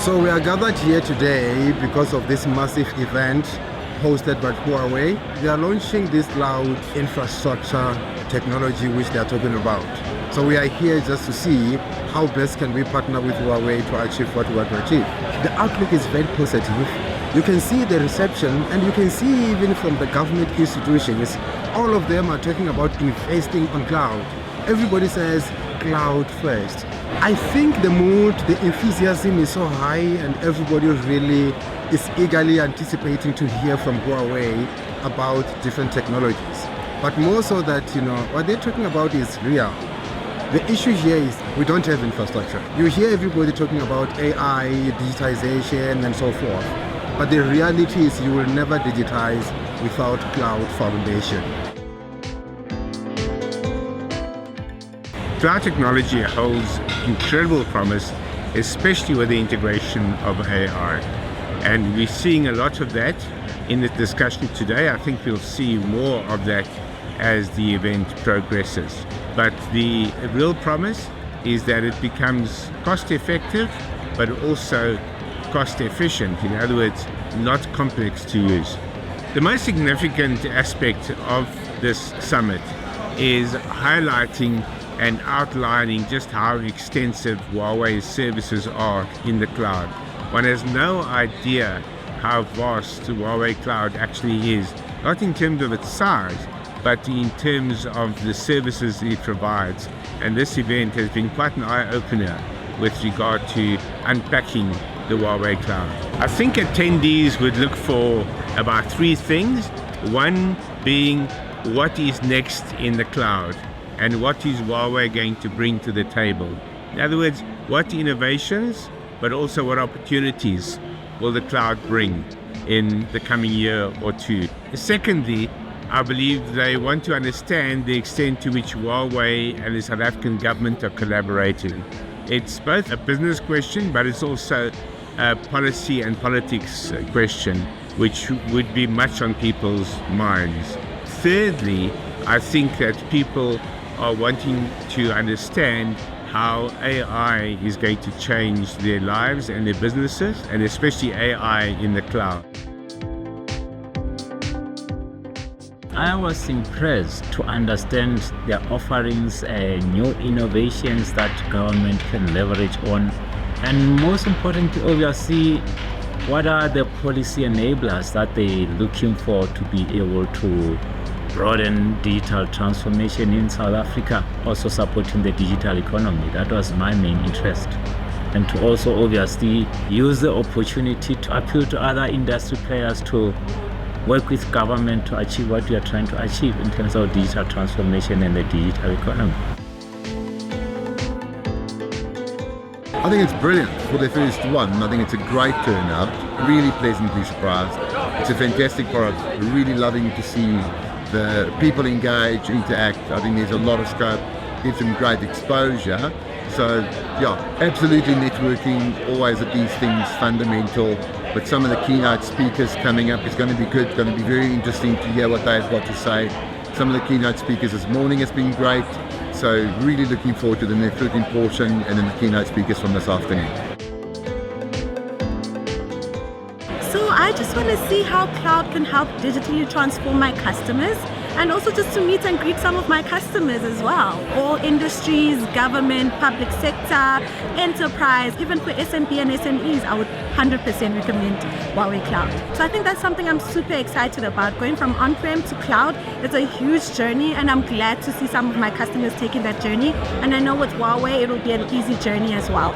So we are gathered here today because of this massive event hosted by Huawei. They are launching this cloud infrastructure technology which they are talking about. So we are here just to see how best can we partner with Huawei to achieve what we want to achieve. The outlook is very positive. You can see the reception, and you can see even from the government institutions, all of them are talking about investing on cloud. Everybody says cloud first. I think the mood, the enthusiasm is so high, and everybody really is eagerly anticipating to hear from Huawei about different technologies. But more so that, what they're talking about is real. The issue here is we don't have infrastructure. You hear everybody talking about AI, digitization, and so forth. But the reality is you will never digitize without cloud foundation. Cloud technology holds incredible promise, especially with the integration of AI. And we're seeing a lot of that in the discussion today. I think we'll see more of that as the event progresses. But the real promise is that it becomes cost effective, but also cost efficient. In other words, not complex to use. The most significant aspect of this summit is highlighting and outlining just how extensive Huawei's services are in the cloud. One has no idea how vast the Huawei Cloud actually is, not in terms of its size, but in terms of the services it provides. And this event has been quite an eye-opener with regard to unpacking the Huawei Cloud. I think attendees would look for about three things. One being, what is next in the cloud? And what is Huawei going to bring to the table? In other words, what innovations, but also what opportunities will the cloud bring in the coming year or two? Secondly, I believe they want to understand the extent to which Huawei and the South African government are collaborating. It's both a business question, but it's also a policy and politics question, which would be much on people's minds. Thirdly, I think that people are wanting to understand how AI is going to change their lives and their businesses, and especially AI in the cloud. I was impressed to understand their offerings and new innovations that government can leverage on. And most importantly, obviously, what are the policy enablers that they're looking for to be able to broaden digital transformation in South Africa, also supporting the digital economy. That was my main interest. And to also obviously use the opportunity to appeal to other industry players to work with government to achieve what we are trying to achieve in terms of digital transformation and the digital economy. I think it's brilliant for the first one. I think it's a great turnout, really pleasantly surprised. It's a fantastic product, really loving to see the people engage, interact. I think there's a lot of scope, gives them great exposure. So yeah, absolutely networking, always at these things, fundamental. But some of the keynote speakers coming up is going to be good, going to be very interesting to hear what they've got to say. Some of the keynote speakers this morning has been great. So really looking forward to the networking portion and then the keynote speakers from this afternoon. So I just want to see how cloud can help digitally transform my customers, and also just to meet and greet some of my customers as well. All industries, government, public sector, enterprise, even for SMB and SMEs, I would 100% recommend Huawei Cloud. So I think that's something I'm super excited about. Going from on-prem to cloud, it's a huge journey, and I'm glad to see some of my customers taking that journey. And I know with Huawei, it will be an easy journey as well.